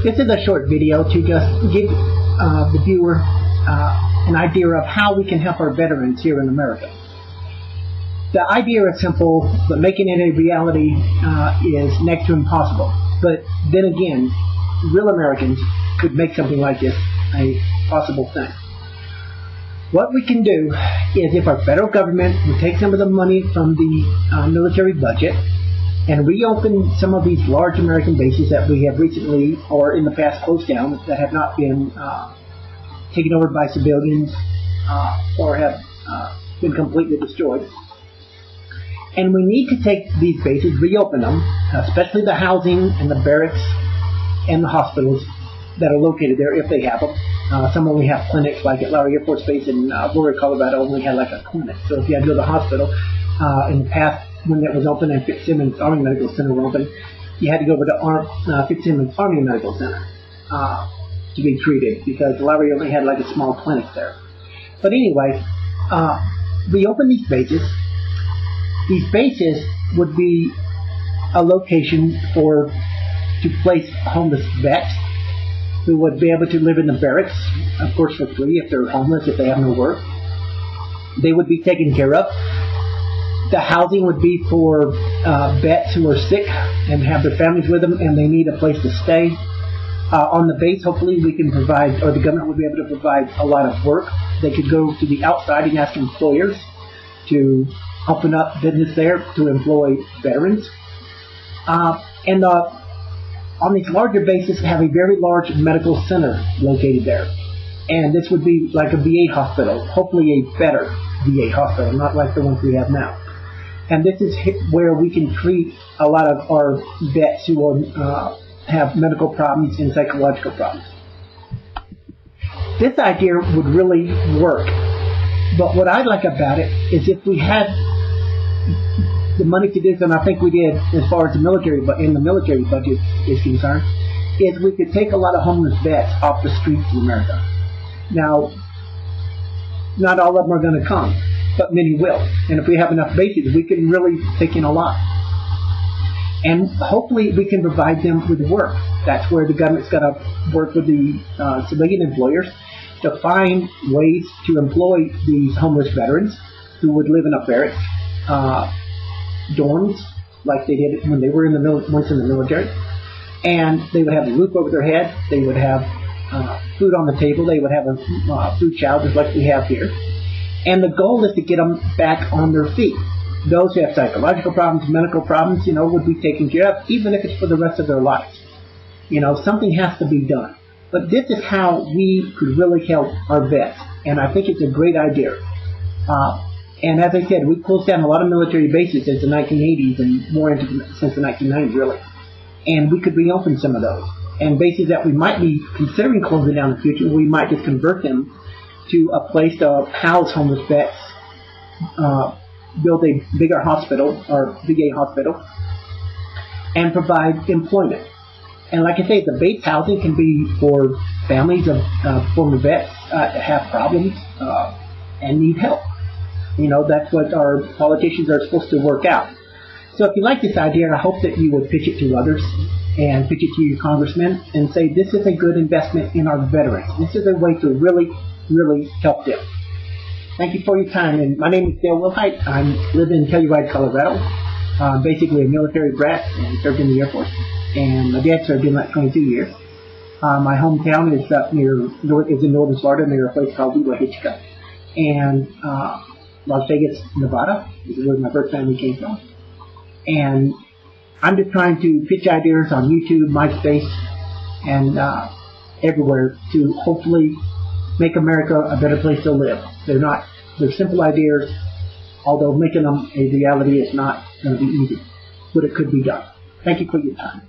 This is a short video to just give the viewer an idea of how we can help our veterans here in America. The idea is simple, but making it a reality is next to impossible. But then again, real Americans could make something like this a possible thing. What we can do is, if our federal government would take some of the money from the military budget and reopen some of these large American bases that we have recently or in the past closed down, that have not been taken over by civilians or have been completely destroyed. And we need to take these bases, reopen them, especially the housing and the barracks and the hospitals that are located there, if they have them. Some only have clinics, like at Lowry Air Force Base in Boulder, Colorado, only had like a clinic. So if you had to go to the hospital, in the past, when that was open and Fitzsimmons Army Medical Center was open, you had to go over to Fitzsimmons Army Medical Center to be treated, because Lowry only had like a small clinic there. But anyway, we open these bases. These bases would be a location to place homeless vets who would be able to live in the barracks, of course for free if they're homeless, if they have no work. They would be taken care of. The housing would be for vets who are sick and have their families with them and they need a place to stay. On the base, hopefully we can provide, or the government would be able to provide a lot of work. They could go to the outside and ask employers to open up business there to employ veterans. And on these larger bases, have a very large medical center located there. And this would be like a VA hospital, hopefully a better VA hospital, not like the ones we have now. And this is where we can treat a lot of our vets who have medical problems and psychological problems. This idea would really work. But what I like about it is, if we had the money to do this, and I think we did as far as the military budget is concerned, is we could take a lot of homeless vets off the streets of America. Now, not all of them are going to come, but many will. And if we have enough bases, we can really take in a lot. And hopefully we can provide them with work. That's where the government's got to work with the civilian employers to find ways to employ these homeless veterans who would live in a barracks, dorms, like they did when they were once in the military. And they would have a roof over their head. They would have food on the table. They would have a food child, just like we have here. And the goal is to get them back on their feet. Those who have psychological problems, medical problems, would be taken care of, even if it's for the rest of their lives. Something has to be done. But this is how we could really help our vets. And I think it's a great idea. And as I said, we closed down a lot of military bases since the 1980s and more since the 1990s, really. And we could reopen some of those. And bases that we might be considering closing down in the future, we might just convert them to a place to house homeless vets, build a bigger hospital or VA hospital, and provide employment. And like I say, the base housing can be for families of former vets that have problems and need help. That's what our politicians are supposed to work out. So if you like this idea, I hope that you would pitch it to others and pitch it to your congressmen and say, this is a good investment in our veterans. This is a way to really, really help them. Thank you for your time. And my name is Dale Wilhite. I live in Telluride, Colorado. Basically a military brat and served in the Air Force. And my dad served in like 22 years. My hometown is up is in northern Florida, near a place called Hitchcock. And Las Vegas, Nevada is where my birth family came from. And I'm just trying to pitch ideas on YouTube, MySpace, and everywhere to hopefully make America a better place to live. They're simple ideas, although making them a reality is not going to be easy, but it could be done. Thank you for your time.